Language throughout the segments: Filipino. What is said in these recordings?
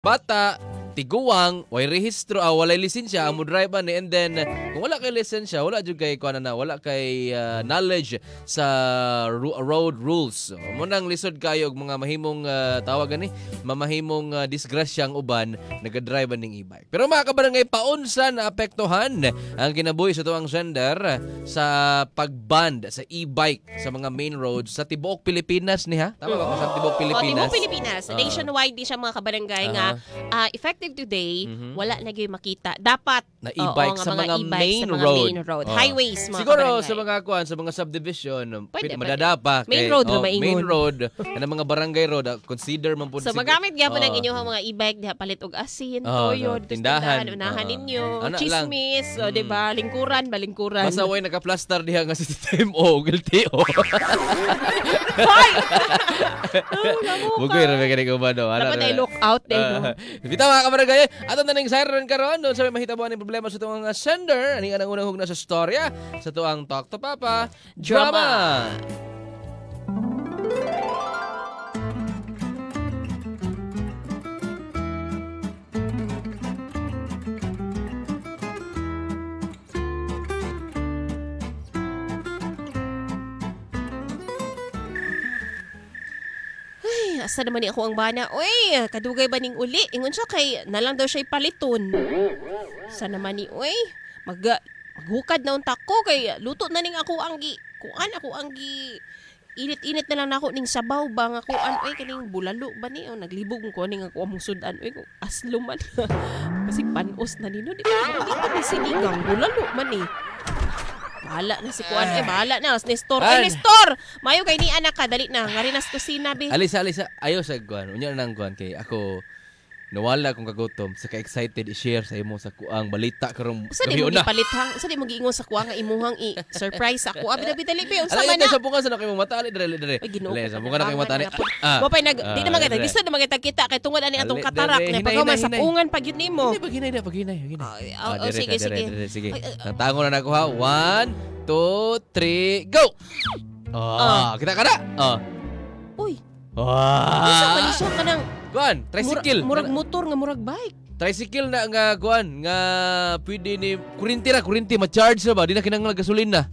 bata, tiguwang, way rehistro, walay lisensya, amo drive ani, and then kung wala kay lisensya, wala jud kay kuan na, wala kay knowledge sa road rules. Mo nang lisod kayo og mga mahimong tawag ani, mamahimong disgrasya ang uban nagadrive ning e-bike. Pero mga kabarangay, paunsa na apektuhan ang kinabuhi sa tuwang sender sa pag-ban sa e-bike sa mga main roads sa tibuok Pilipinas ni ha? Tama ba sa tibuok Pilipinas? Tibuok Pilipinas. Nationwide di siya mga kabarangay nga effective today, wala na gyud makita. Dapat na e-bike sa mga main road. Highways mga siguro kabarangay. sa mga kuan, sa mga subdivision, Pwede, madadapa main road na maingon. Main road, kanang mga barangay road, consider man pud. So magamit gyapon ang inyong mga e-bike diha palit og asin, toyo, tindahan, unahan ninyo, chismis, di ba, lingkuran, balingkuran. Basta way naka-plaster diha nga si TMO, LTO. Hoy! Bugoy ra kay ko ba do. Dapat ay look out din no. Bitaw mga kabarangay, ato na ning siren karon doon sa may mahitabuan ng problema sa tuwang sender, ani anang unang hugna sa storya sa tuwang Talk to Papa Drama. Asa naman ni ako ang bana. Uy, kadugay ba ning uli? Ingon siya kay nalang daw siya paliton. Sa naman ni, uy, maghukad na unta ko kay luto na ning ako ang init-init na lang nako ning sabaw ba nga kuan oy kaning bulalo ba ni naglibog ko ning ako among sudan oy aslo man. Basig panos na nino di pa sinigang bulalo man ni. Bahala na si Kuan. Bahala na. Nestor. Nestor! Mayo kay ni anak ka. Dali na. Nga rin nas kusina, be. Alisa. Ayaw sa Kuan. Unya na ang Kuan kay ako nawala akong kagutom. Saka excited i-share sa imo sa kuang balita karong sa di mo gipalithang. Sa di mo giingon sa kuang nga imuhang i-surprise ako. Abi-dali pe. Unsa man na? Sa bunga sa na kay mo matali dire. Sa bunga na kay matali. Mopay di na magita. Gusto na magita kita kay tungod ani atong katarak na pagkaman sa pungan pag yun nimo. Paghinay. Sige. Tango na nako ha. 1, 2, 3, go. Kita kada. Uy. Unsa man siya kanang Kuan, tricycle. Murag motor nga murag bike. Tricycle na nga kuan nga pwede ni kurinti ma-charge na ba di na kinahanglan gasolina.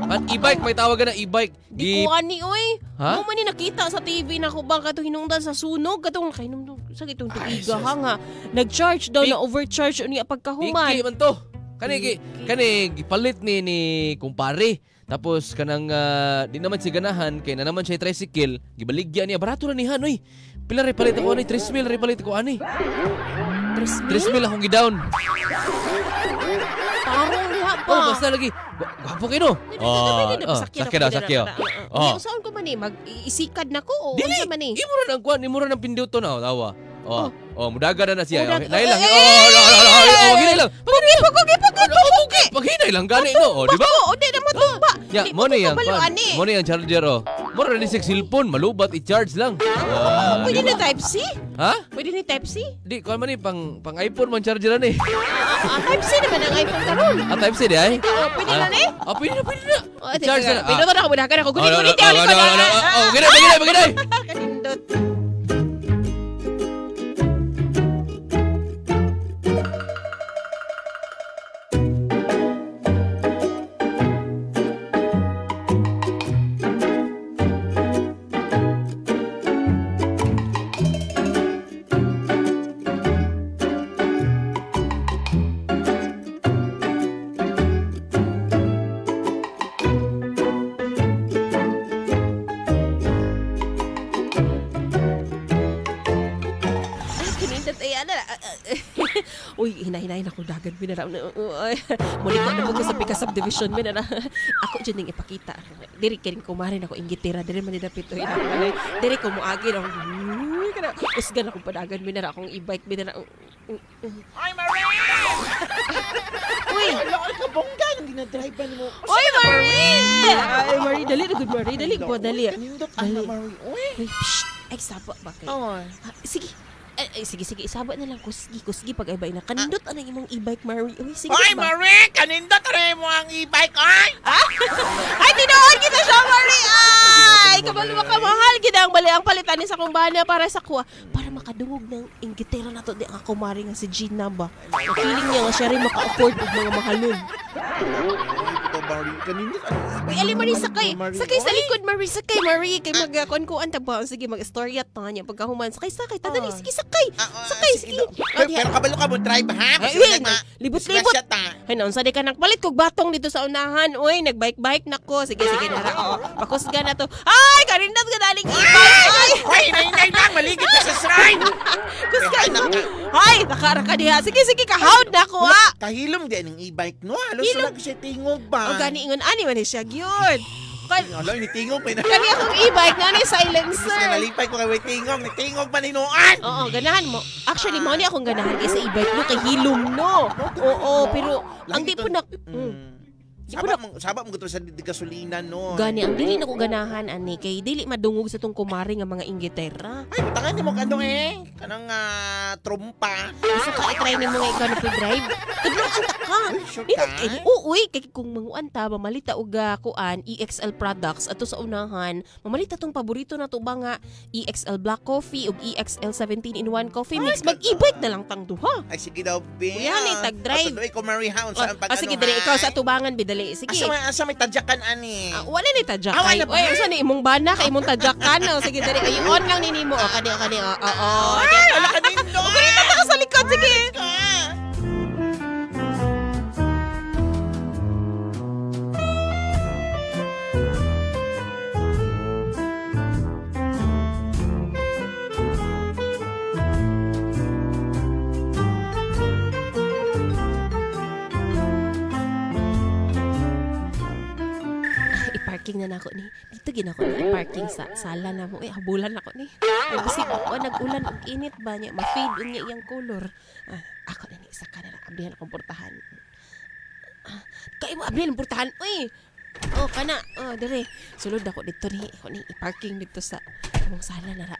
At e-bike may tawagan na e-bike. Di kuan ni oy. Mo man ni nakita sa TV na ko bang kato hinungdan sa sunog katong kainom sa gitong tuiga nga nag-charge daw na overcharge niya pagkahuman. Iki man to. Kani gipalit ni kumpare. Tapos kanang di naman si ganahan kay na naman siya tricycle, gibaligya niya barato na nihan oy. Pila ri palit ako ani 3,000 ri palit ko ani. 3,000 akong gidown. Tarong diha pa. Basta lagi. Gwapo kay no. Sakya. Saan ko man ni mag-isikad nako o unsa man ni? Imo ra nang kuan, imo ra nang pinduto na tawa. Mudaga na siya. Nay lang. Gini lang. Paghinay lang gani no, di ba? Di na matumba. Ya, mo ni ang charger Mo ra ni sa cellphone, malubat i-charge lang. Pwede ni Type C? Ha? Pwede ni Type C? Di, kuan man ni pang iPhone man charger ni. Type C naman ang iPhone karon. Type C di ay? Pwede na ni? Pwede na. Charge na. Pinuto na ako, budakan ako. Gunit-gunit Ginay. Kanindot. Uy, hinahin ako dagan binara. Muli ko na ko sa Pika subdivision binara. Ako dyan yung ipakita. Diri kiring kumarin ako ingitira. Diri man nidapit to. Diri ko muagi na. Usgan ako padagan binara akong e-bike binara. Ay, Marie! Uy! Ay, kabongga yung ginadrive mo. Uy, Marie! Ay, Marie, dali na good Marie. Dali po, dali. Kanindot ana, Marie. Uy! Ay, sapa ba kayo? Oo. Sige. Sige, isabot na lang. Kusgi pag ibay na. Kanindot anang imong e-bike, Marie. Uy, sige Ay, ba? Marie! Kanindot rin mo ang e-bike, ay! Ay, tinoon kita siya, Marie! Ay, kabalo makamahal. Gina ang bali ang palitan ni sa kumbana para sa kuha. Para makadungog ng inggitera na to di ang kumari nga si Gina ba. Feeling niya nga siya rin maka-afford og mga mahalon. Ito, Marie. Kanina. Uy, ali Marie, sakay. Sakay sa likod, Marie. Sakay, Marie. Kay magkuan-kuan ta ba? Sige, mag-istorya ta niya. Pagkahuman, sakay. Tadali, sige, sakay. Sakay, sige. Pero kabalo ka mo, drive, ha? Ay, libot-libot. Disgrasya ta. Ay, naon sa di ka nagpalit kog batong dito sa unahan. Uy, nagbike-bike na ko. Sige, nara. Pakusga na to. Ay, karindot ka daling e-bike. Ay, Ay, lang. Maligid ka sa shrine. kusga na. Ay, nakara diha. Sige, kahawd na ko, ha. Kahilom din ang e-bike, no? Halos wala siya tingog ba? O gani ingon ani man siya gyud. Alam, ni tingog pa na. Kani akong e-bike nga ni Gusto na silencer. nalipay ko kay tingog. Ni tingog pa ninuan. Oo, ganahan mo. Actually, mo ni akong ganahan kay sa e-bike no kay hilom no. Oo, pero ang di po na Sabak mo gusto sa gasolina, no? gani ang dili nako ganahan ani kay dili madungog sa tong kumari nga mga inggitera. Ay, butangan ni mo kanong kanang trompa. Gusto ka i-try nimo nga ikaw na drive. Tudloan ta ka. Sure Dili ka? kay uy kay kung manguan ta mamalita og kuan EXL products ato sa unahan, mamalita tong paborito na to ba nga EXL Black Coffee ug EXL 17-in-1 Coffee Mix. Mag-e-bike na lang tang duha. Ay, sige daw, Bin. Kuya, ni tag-drive. Atuloy ko, Mary Hound. Saan pag sige dili ikaw sa tubangan bidali. Sige. Asa may tadyakan, ani? Wala ni tadyakan. Wala ba? Uy, usa ni imong bana kay imong tadyakan. Sige dali ayon lang ni nimo. Kani. Oo. Ay, wala ka din doon. Ugurita ta ka sa likod sige. Parking na nako ni. Dito ginako ni parking sa sala na mo. Habulan ako ni. Kasi ako nag-ulan og init ba niya. Ma-fade unya iyang color. Ako na ni isa ka na ablihan akong portahan. Kay mo ablihan ang portahan. Uy. Kana. Dire. Sulod ako dito ni. Ako ni i-parking dito sa among sala na ra.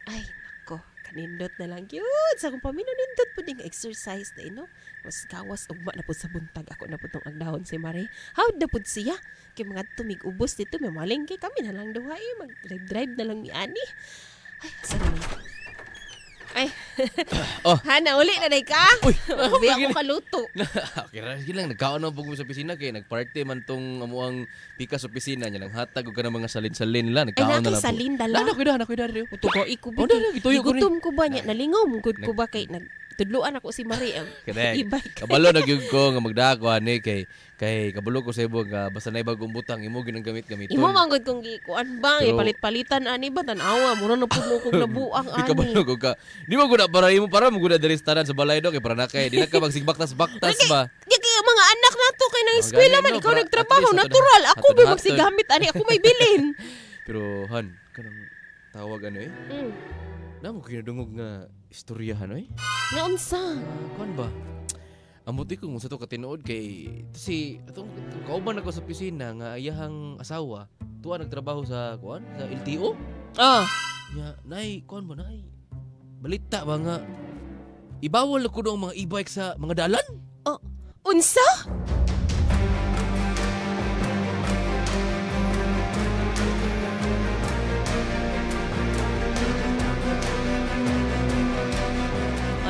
Ay, nako. Kanindot na lang yun. Sa kong paminunindot po ding exercise na ino. Mas gawas ugma na po sa buntag. Ako na po itong agdahon si Marie. Howd na po siya. Kaya mga tumig-ubos dito. May malingki kami na lang duha eh. Mag-drive na lang ni Ani. Ay, saan naman? Ay. Hana, uli na day ka. Uy. Ubi ako kaluto. Okay ra lang nagkaon na pug sa opisina kay nagparty man tong amuang pika sa opisina niya nang hatag og kana mga salin-salin la Ay, nagkaon na nakay lang. salin dala. Na kuida ri. Utugo ko ba? Gituyo ko ni. Gutom ko ba niya? Nalingaw mong ko ba kay tudluan ako si Marie ang Correct. e-bike. Kabalo na gyud ko nga magdako ani kay kabalo ko sa ibo nga basta na bagong butang imo ginang gamit-gamiton. Imo manggod kong gikuan bang Pero- ipalit-palitan ani ba tanawa mura na pud mo kog nabuang Di ani. kabalo ko ka. Di mo guna para imo para mo guna diri tanan sa balay do kay para na kay di na ka magsigbaktas-baktas ba. Di kaya mga anak nato kay nang eskwela ganun, man no, ikaw para nagtrabaho at least natural. Ako hatod- ba hatod. magsigamit ani ako may bilin. Pero han kanang tawag ano Namo kinadungog nga istoryahan Nga unsa? Kuan ba? Amuti ko sa to katinuod kay si atong kauban ako sa opisina nga iyahang asawa tuwa nagtrabaho sa kuan sa LTO. Nya nay kuan ba nay? Balita ba nga ibawal ko ang mga e-bike sa mga dalan? Unsa?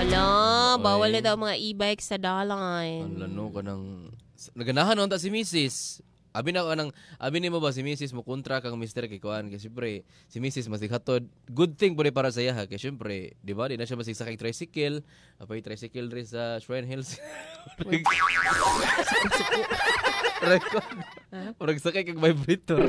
Ala, bawal na daw mga e-bike sa dalan. Ang lano ka ng naganahan on ta si Mrs. Abi ni mo ba si Mrs. mo kontra kang Mr. kay kuan kay syempre si Mrs. mas hatod good thing pud para sa iya kay syempre di ba di na siya masigsakay tricycle apay tricycle rin sa Shrine Hills. Parang sakay kag vibrator.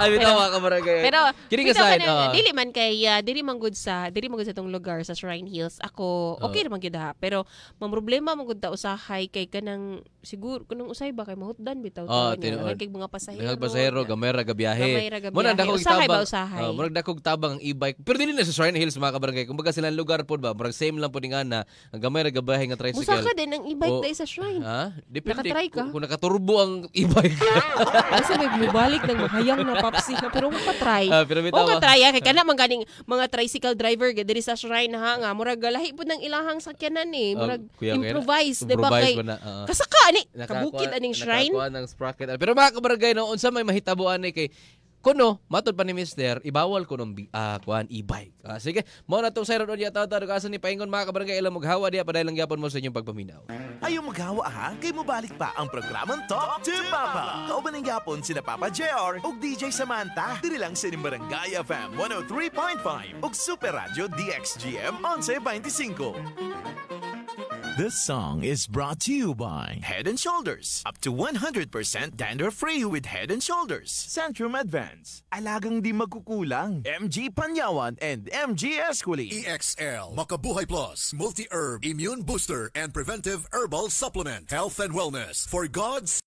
Ay bitaw ka barangay. Pero kini bitaw ka side. na, dili man gud sa tong lugar sa Shrine Hills. Ako okay naman gyud ha, pero mang problema man gud ta usahay kay kanang siguro kanang usay ba kay mahutdan bitaw tinuod. kay mga pasahero. Nagag pasahero gamay ra gabiyahe. Gamay ra gabiyahe. Mo na dakog Usahay ba tabang. usahay? Mo nagdakog tabang ang e-bike. Pero dili na sa Shrine Hills mga kabarangay. Kumbaga silang lugar pod ba, murag same lang pod nga na ang gamay ra gabiyahe nga tricycle. Musa ka din ang e-bike O- dai sa Shrine. Ha? Depende Nakatry ka? kung nakaturbo ang e-bike. Kasi may bumalik ng mahayang na papsi na pero ko try. Pero O ka try kay kana man ganing mga tricycle driver gid diri sa Shrine ha nga murag galahi pud ng ilahang sakyanan murag improvise di ba kay kasaka ani kabukid aning Shrine. Nakakuha ng sprocket. Pero mga kabarangay no unsa may mahitabo ani kay kuno matod pa ni Mister, ibawal ko ng kuan e-bike. Sige, mo na tong sayron unya taw-taw kasan ni paingon mga kabarangay ilang maghawa diya paday lang gyapon mo sa inyong pagpaminaw. Ayaw maghawa ha, kay mo balik pa ang programang Talk to Papa. Kauban ng yapon sina Papa JR ug DJ Samantha. Diri lang sa Barangay FM 103.5 ug Super Radio DXGM 1125. This song is brought to you by Head & Shoulders. Up to 100% dander-free with Head & Shoulders. Centrum Advance. Alagang di magkukulang. MG Panyawan and MG Esculi. EXL Makabuhay Plus Multi-Herb Immune Booster and Preventive Herbal Supplement. Health and Wellness for God's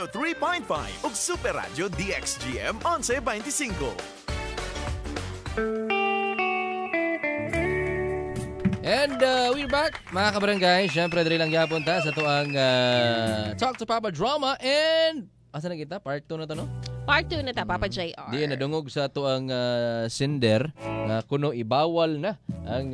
3.5 ug Super Radio DXGM 1125. And we're back, mga kabarangay. Siyempre, dali lang yapon ta sa tuang Talk to Papa drama. And, asa na kita? Part 2 na to, no? Part 2 na ta, Papa JR. Di nadungog sa tuang Cinder nga kuno ibawal na ang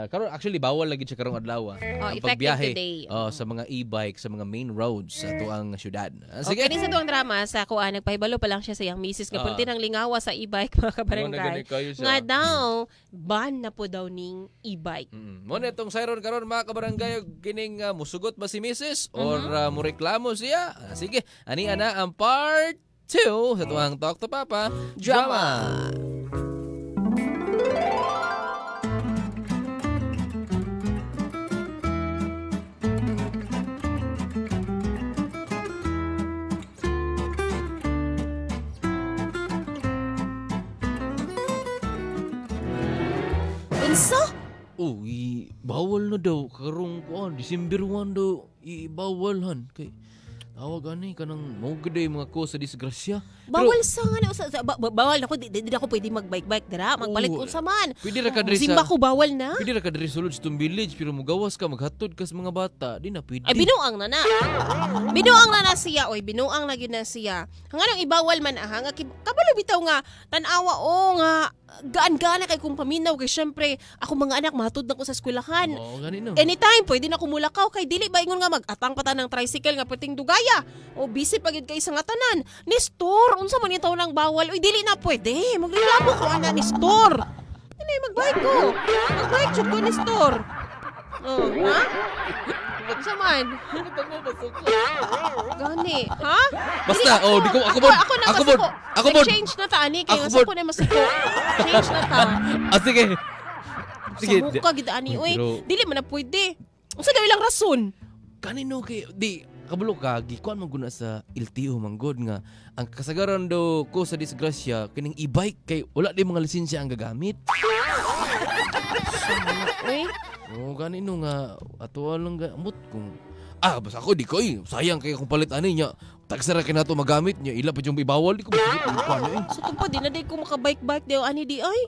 karon actually bawal lagi siya karong adlaw. Ang effective today. Sa mga e-bike sa mga main roads sa tuang syudad. Sige. Okay, sa tuang drama sa kuan nagpahibalo pa lang siya sa iyang misis nga pulti nang lingawa sa e-bike mga kabarangay. Nga daw ban na po daw ning e-bike. Mo na itong siron karon mga kabarangay kining musugot ba si misis or mureklamo siya. Sige, ani ana ang part 2 sa tuwang Talk to Papa drama. Unsa? Bawal na daw karong December 1 daw ibawalhan kay tawag ani kanang mo gid mga ko sa disgrasya. Bawal sa nga bawal ako di ako pwede magbike-bike dira magpalit unsa man. Pwede ra ka diri Simba ko bawal na. Pwede ra ka diri sulod sa tong village pero mugawas ka maghatod ka sa mga bata. Di na pwede. Ay binuang na na. Binuang na na siya oy, binuang na gyud na siya. Hanganang ibawal man nga kabalo bitaw nga tan-awa nga gaan-gana kay kung paminaw kay syempre ako mga anak mahatod na ko sa eskwelahan. Ganino. Anytime pwede na kumulakaw kay dili ba ingon nga mag-atang pata ng tricycle nga perting dugaya. O busy pagid kay sa nga tanan. Ni store unsa man itaw nang bawal oy dili na pwede. Maglilabo ko ana ni store. Dili magbike ko. Magbike jud ko ni store. Ha? Unsa man? Gani, ha? Basta, di ko ako change na ta ani kay nga ko na masiko. Change na ta. Sige. Sige. Sa muka gid ani oy. Dili man na pwede. Unsa daw ilang rason? Kanino kay di kabalo ka gikuan man guna sa LTO manggod nga ang kasagaran daw ko sa disgrasya kining e-bike kay wala di mga lisensya ang gagamit. Uy. Ganino nga ato lang gamot kung basta ako di ko sayang kay kung palit ani nya tagsara kay nato magamit nya ila pa yung ibawal di ko masigit Sa tungpa di na di ko makabike-bike daw ani di ay.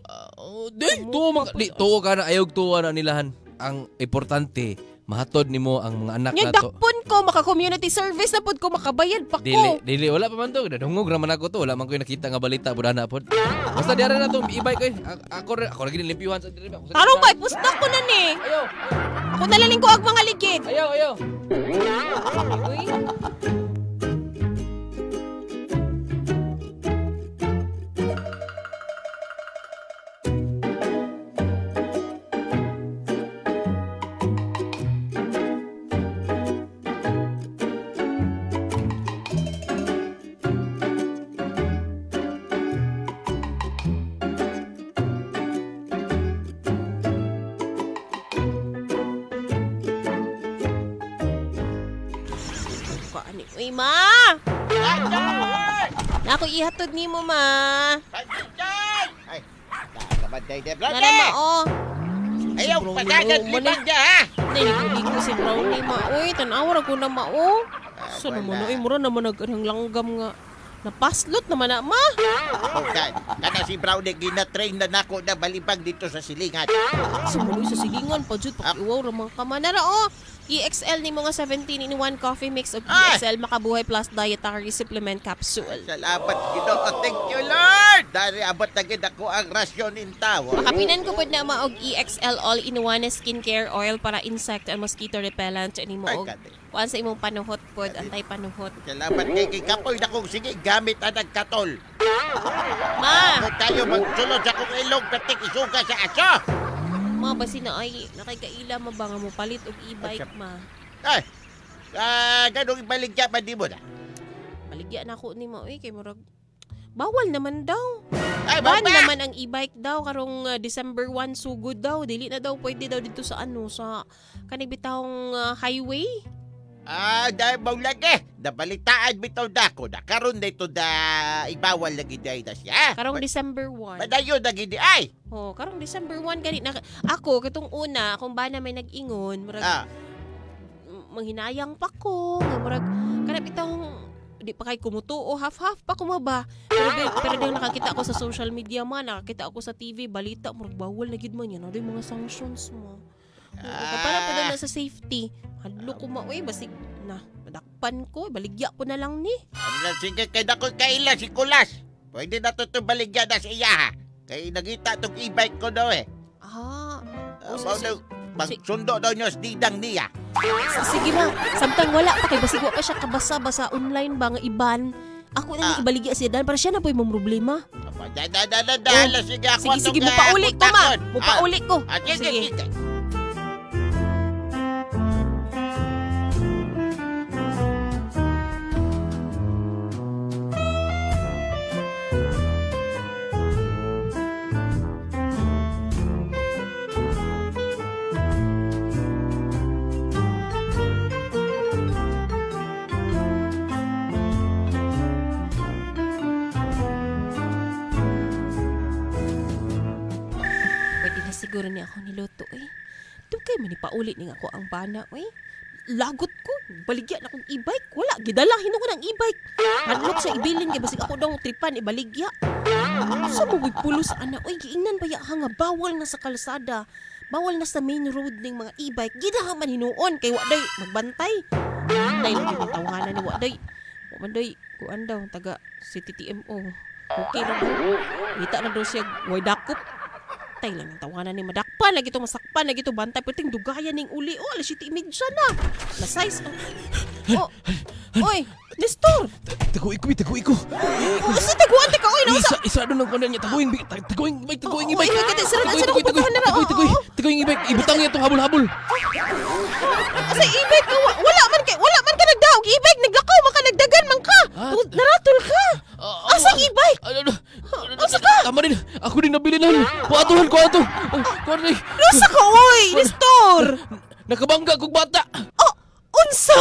Tuo ka na ayog tuwa na nilahan ang importante mahatod nimo ang mga anak nato. Dakpon ko maka-community service na pud ko makabayad pa ko. Dili wala pa man to nadungog ra man ako to wala man ko nakita nga balita budana pod. Basta diara na to e-bike ako ra gid limpyuhan sa diri ako. Tarong bike pusta ko na ni. Ayo. Ako nalaling ko ag mga ligid. Ayo. Uy. Uy, ma! Ako ihatod ni mo, ma. Ay, nakabantay de Brownie. Nara, ma, oh. Ayaw, padagat limang dya, ha? Naligo si Brownie, ma. Uy, tanawar ako na, ma, oh. So naman, uy, mura naman naglanggam nga. Napaslot naman na, ma. Kana si Brownie, gina-train na nako na balibag dito sa silingan. Sumuloy sa silingan, pa dyan, pakiwaw, ramang kama. Nara, oh. EXL ni mga 17-in-1 coffee mix of EXL Makabuhay Plus Dietary Supplement Capsule. Salamat, Ginoo. Thank you, Lord. Dari abot na gid ako ang rasyon in tawo. Makapinan ko pod na maog EXL All-in-One Skincare Oil para insect and mosquito repellent ani mo og kuan sa imong panuhot pod, antay panuhot. Salamat kay kapoy na kong sige gamit ang nagkatol. Ma! Kung tayo magsulod sa kong ilong patik isuga sa aso. Ma, basi na ay nakikaila mo ba nga mo palit og e-bike, ma? Ay, ganong ibaligya pa di mo na? Baligya na ako ni mo, kay murag bawal naman daw. Ay, ban naman ang e-bike daw karong December 1 sugod daw. Dili na daw pwede daw dito sa sa kanibitawong highway. Dahil mo lagi. Nabalitaan bitaw dako na karon dito da ibawal lagi dahil na siya. Karong December 1. Madayon lagi di ay. Karong December 1 gani na ako katong una kung ba na may nag-ingon murag manghinayang pa ko nga murag kanang bitong di pa kay kumutuo, half-half pa kumaba. Pero dahil nakakita ako sa social media man, nakakita ako sa TV, balita, murag bawal na gid man yan. Ano yung mga sanctions mo? Para pa na sa safety. Hadlo ko mauwi, basig na, madakpan ko, baligya ko na lang ni. Ano, sige, kay dako kaila si Kulas. Pwede na to baligyan na sa iya, ha? Kay nagita tong e-bike ko daw eh. Magsundo daw niyo sa didang niya. Sige na, samtang wala pa kay basig wa pa siya kabasa-basa online ba nga iban. Ako na ibaligya siya dan para siya na po yung problema. Sige ako. Sige, mupauli ko ma. Mupauli ko. Sige. Siguro ni ako niluto Dugay man ipauli ni ako ang bana Lagot ko, baligya na akong e-bike. Wala, gidalahin ako ng e-bike. Hadlok sa ibilin kay basig ako daw tripan ibaligya. Sa mo pulos ana, giingnan ba ya nga bawal na sa kalsada. Bawal na sa main road ning mga e-bike. Gidaha man hinuon kay wa day magbantay. Dahil yung tawanan ni wa day. Wa man day kuan daw taga CTTMO. Okay na daw. Kita na daw siya way dakop. Tay lang ang tawanan ni madakpan lagi to masakpan lagi to bantay perting dugayan ning uli alas 7:30 na size oy Nestor Taguin ko. Kasi taguan ka Isa doon ang kanan niya. Taguin ibig. Taguin ibig. Ibutang niya itong habol-habol. Kasi ibig ka, wala man ka nagdaog. Ibig, naglakaw man ka, nagdagan man ka. Naratol ka. Asa ibig? Asa ka? Tama din. Ako din nabilinan. Kuatuhan ko ato. Rosa ka, oy, Nestor. Nakabangga kong bata. Unsa?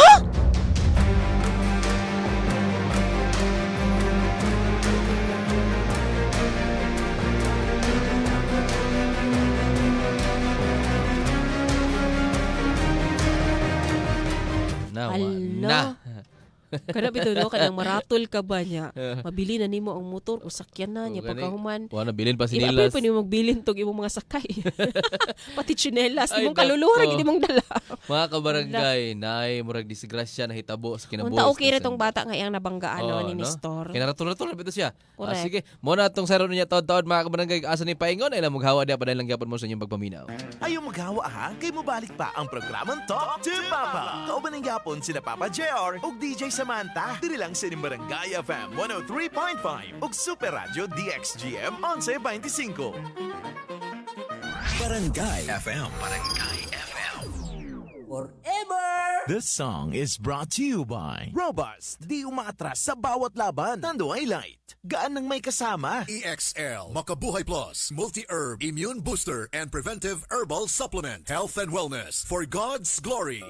Na. Kada bitaw no kanang maratol ka ba niya. Mabili na nimo ang motor o sakyan na niya pagkahuman. Wala bilin pa si Nilas. Nilas. Pa nimo magbilin tog imong mga sakay. Pati tsinelas imong kaluluwa gid imong dala. Mga kabarangay, naay murag disgrasya na hitabo sa kinabuhi. Unta okay ra tong bata nga iyang nabanggaan ni Nestor. Kinaratul-ratul bito siya. Correct. Sige, mo na tong saro niya taon-taon mga kabarangay asa ni paingon ay maghawa dia pa lang gyapon mo sa inyong pagpaminaw. Ayaw maghawa ha, kay mobalik pa ang programang Talk to Papa. Kauban ng yapon sila Papa JR ug DJ Samantha. Diri lang sa Barangay FM 103.5 ug Super Radio DXGM 1125. Barangay FM. Forever! This song is brought to you by Robust. Di umaatras sa bawat laban. Tanduay Light. Gaan ng may kasama. EXL Makabuhay Plus Multi-Herb Immune Booster and Preventive Herbal Supplement. Health and Wellness for God's glory.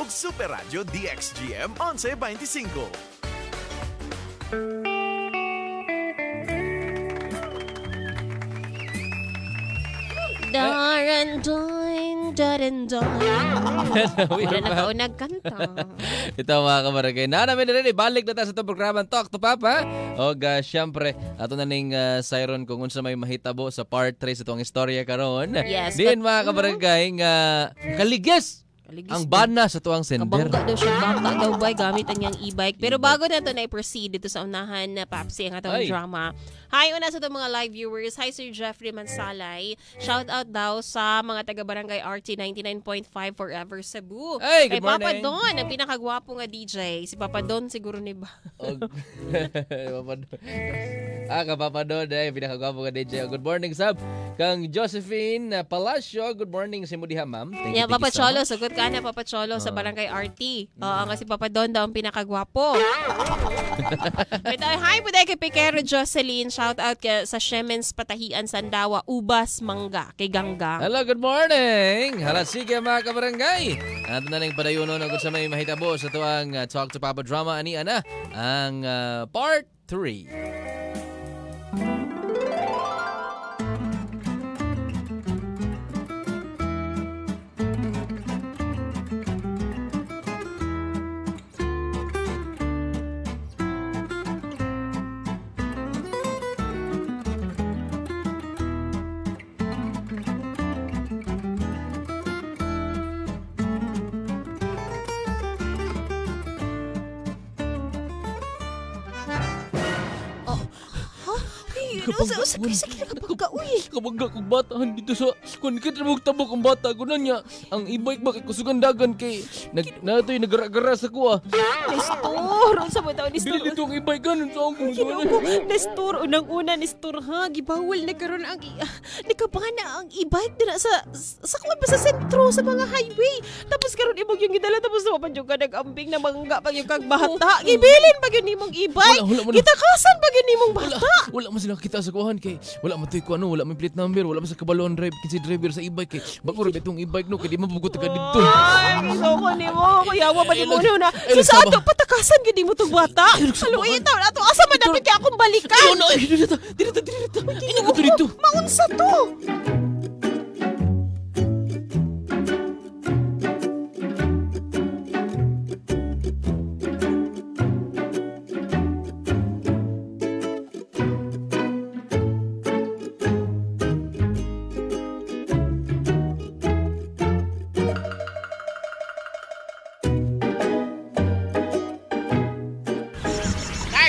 ug Super Radio DXGM 1125. Darandoin, darandoin. Wala na taon nagkanta. Ito mga kabarangay. Na namin rin, balik na tayo sa itong programang Talk to Papa. O syempre, ato na ning Siron kung unsa may mahitabo sa part 3 sa itong istorya karon. Yes, Diin mga kabarangay nga kaligis ang bana sa tuwang sender. Kabangga daw siya, bangga daw ba gamit ang niyang e-bike. Pero bago na ito na-proceed dito sa unahan na Papsi ang atong drama. Hi, una sa itong mga live viewers. Hi, Sir Jeffrey Mansalay. Shout out daw sa mga taga-barangay RT 99.5 Forever Cebu. Hey, good Kay Papa morning. Don, ang pinakagwapo nga DJ. Si Papa Don siguro ni ba? Papa Don. Kapapa Don, pinakagwapo ka DJ. Good morning, Sab. Kang Josephine Palacio. Good morning, si Mudiha, ma'am. Thank you, Papa so much. Cholo, sagot ka na, Papa Cholo, sa barangay RT. Oo, nga si Papa Don daw ang pinakagwapo. Ito, hi po dahil kay Piquero Jocelyn. Shout out sa Shemens Patahian, Sandawa, Ubas, Mangga, kay Gangga. Hello, good morning. Hala, sige mga kabarangay. Ato na ning padayunon kung sa may mahitabo sa tuwang Talk to Papa drama ani ana ang part 3. Sige na kapag uy. Kabangga kong batahan dito sa kung kitrabog tabok ang bata ko na niya. Ang e-bike ba kay kusugandagan kay natoy nagara-gara sa kuha. Nestor, unsa mo daw Nestor? Bili dito ang e-bike ganun sa akong Kinuko, Nestor, unang-una Nestor ha, gibawal na karon ang nikabana ang e-bike dira sa kuan ba sa sentro sa mga highway. Tapos karon imong yung gidala tapos naman yung nag-ambing na mangga pag yung kag bata. Gibilin pag yun nimong e-bike. Kitakasan pag yun nimong bata. Wala man sila kita sa kuhan kay wala man toy kuano, wala man plate number, wala man sa kabalon drive kinsi driver sa e-bike kay bago ra itong e-bike no kay di mabugot ka dito. Ay, ko nimo, kuyawa ba nimo na. Sa ato patakasan gid mo tong bata. Haluin taw ato asa man dapat kay akong balikan. No, dito. Ino ko dito. Maunsa to?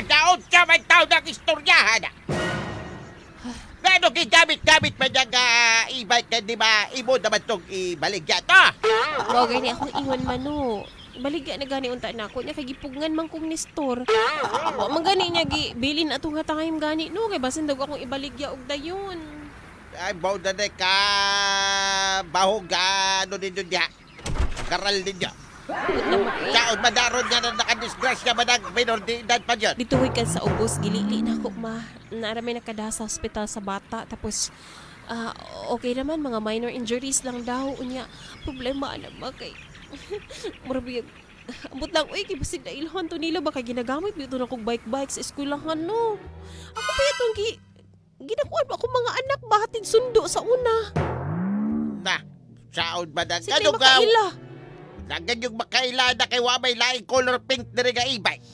Daon ka may tao ng istoryahan. Gano'ng gamit-gamit pa niyang e-bike ka, di ba? Imo naman itong ibaligya to. Mo gani akong ingon mano. Baligya na gani unta na ako. Nya kay gipugngan man kong Nestor. Wa man gani niya gibilin atong hatangayim gani no kay basin daw akong ibaligya og dayon. Ay, baw na ka bahog ano ninyo niya. Karal ninyo. Saon madaron niya na nakadisgrasya ba ng minor de edad pa dyan? Dituhoy ka sa ubos gilili na ako ma. Naramay nakada sa ospital sa bata tapos okay naman mga minor injuries lang daw unya. Problema na ba kay murabiyag ambot lang uy kay basig na ilhan to nila baka ginagamit dito na kong bike sa eskwelahan no. Ako pa itong ginakuan ako mga anak bahatid sundo sa una. Na, saon ba na? Sige Ano ka? makaila. Nagan yung makaila na kay Wamay laing color pink na rin nga e-bike.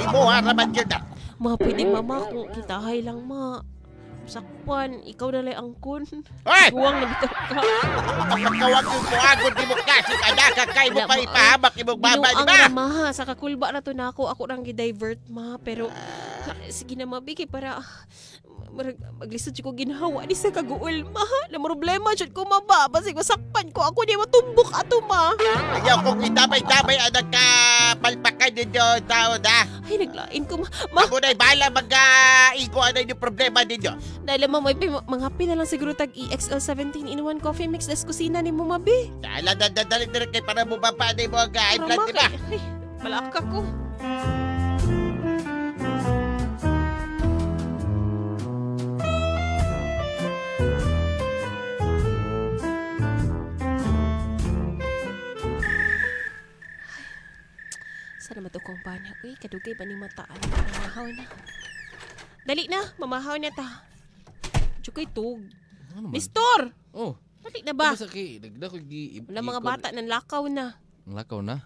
Imuha naman yun na. Ma, pwede mama kung kitahay lang ma. Sakpan, ikaw na lang angkon. Hoy! Guwang na bitaw ka. Kapagkawag yung tuagon di mo kasi kaya kakay mo pa ipahamak imong baba, di Binuang ba? na ma, sa kakulba na to na ako rang gi-divert ma. Pero, sige na mabiki para maglisod ko ginhawa ni sa kaguol ma. Na problema jud ko maba. Basig masakpan ko ako di matumbok ato ma. Ayaw kong idamay-damay ang nagkapalpakan ninyo tao na. Ay, naglain ko ma. Ako na'y bahala mag-igo ano yung problema ninyo. Dahil ma, may mga na lang siguro tag EXL 17-in-1 coffee mix des kusina ni mo mabi. Dala na dadalik na rin kayo para bumaba na yung mga high blood, di ba? Ay, malaka ko. pa naman ito kong banyak. Uy, kadugay pa ni mataan. Mamahaw na. Dali na, mamahaw na ta. Tsukay tug. Ano man? Nestor! Oh. Dali na ba? Masakit. Dagdag ko Wala mga bata ng lakaw na. Ang lakaw na.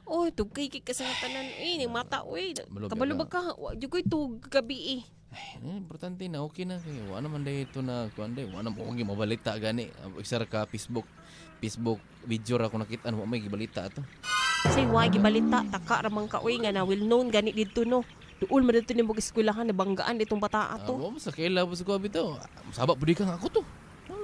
Oh, tugkay kay kasangatanan. Uy, ning mata. Uy, Malog kabalo na. ba ka? Tsukay tug gabi eh. Ay, importante na okay na kay wala man dito na kuan day wala mo kong mabalita gani isa ka Facebook video ra ko nakita ano may gibalita ato. Say why gibalita taka ra man ka uy nga na well known gani dito no. Duol man dito nimong eskwelahan nabanggaan itong bata ato. Mo sa kaila po sa ko bitaw. Sabak pud ka nga ako to.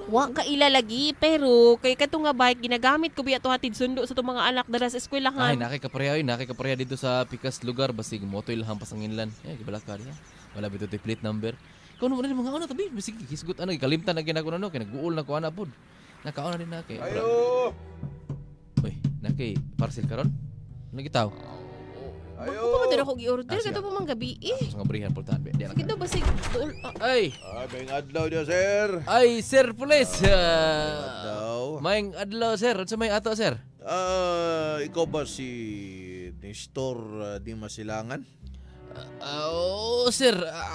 Wa ka ila lagi pero kay kato nga bike ginagamit ko biya to hatid sundo sa itong mga anak dara sa Ay eskwelahan. nakikapareha dito sa pikas lugar basig motoy lang pasanginlan. Ay gibalaka diha. Wala bitaw ti plate number. Kuno man mga ano tabi bisig hisgot ano kalimtan na ginako no kay naguol na ko ana pod. Nakauna din na kay. Ayo! Oy, nakay parcel karon? Ano gitaw? Ayo! Ako pa dira ko gi-order Ah, kato pa man gabi eh. Sa nga brihan portahan be. Di Sige daw basig duol. Ay, May adlaw niya, sir. ay sir pulis. Adlaw. Maing adlaw sir, unsa may ato sir? Ikaw ba si Nestor di Masilangan? Oo sir,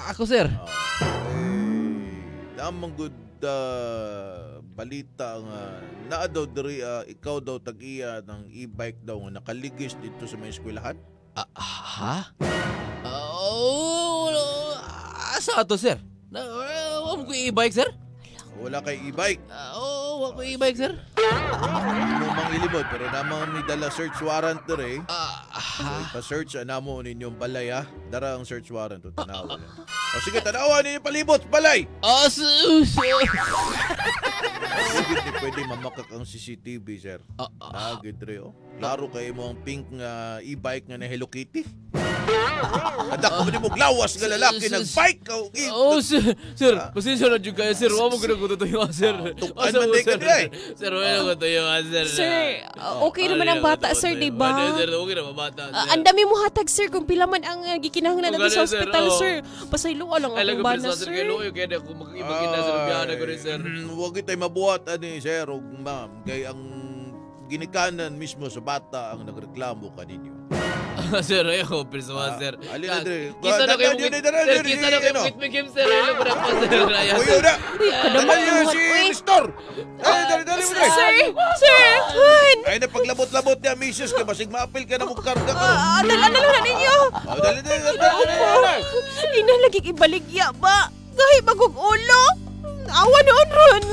ako sir. Damang good balita nga naa daw diri ikaw daw tag-iya ng e-bike daw nga nakaligis dito sa may eskwelahan. Ha? Asa ato sir? Wa mo ko i-bike sir? Wala kay e-bike. Oo, wa ko i-bike sir. Ano mang ilibot pero namang may dala search warrant diri. So, Ha? ipa-search namo ninyong balay ha. Dara ang search warrant o tanawa. O sige, tanawa ninyo palibot balay. Sir. Sige, di pwede mamakak ang CCTV, sir. Lagi dre, oh. Klaro kayo mo ang pink nga e-bike nga na Hello Kitty. Adak mo ni mo glawas nga lalaki nag-bike. Sir, pasensya na jud kayo sir. Wa mo gud ko tutuyo sir. Tukan man day ka dre. Sir, wala ko tutuyo sir. Sir, okay naman ang bata sir, di ba? Sir, okay na bata. Ang dami mo hatag sir kung pila man ang gikinahanglan natin sa hospital sir. Pasaylo lang Ay, akong lang bana sir. sir. Kaya loyo kaya ako mag-ibagin na sa biyana ko rin sir. Huwag itay mabuhat, sir. O ma'am, kay ang ginikanan mismo sa bata ang nagreklamo kaninyo. Sir, ayaw, pirsawa sir. Alin na dre. Kisa na kayo sir, kisa na kayo with me game sir. Ayaw ko na po sir. Ayaw Uy, sir. na! Kadamot Dali naman, si uy. Nestor! Dali mo Sir, dre! sir, hun! Ay na paglabot-labot niya, misis ka. Basig maapil ka na mong karga ka. Dala na ninyo. Dali. Inalagig ibaligya ba? Gahi bagong ulo. Awa noon ron.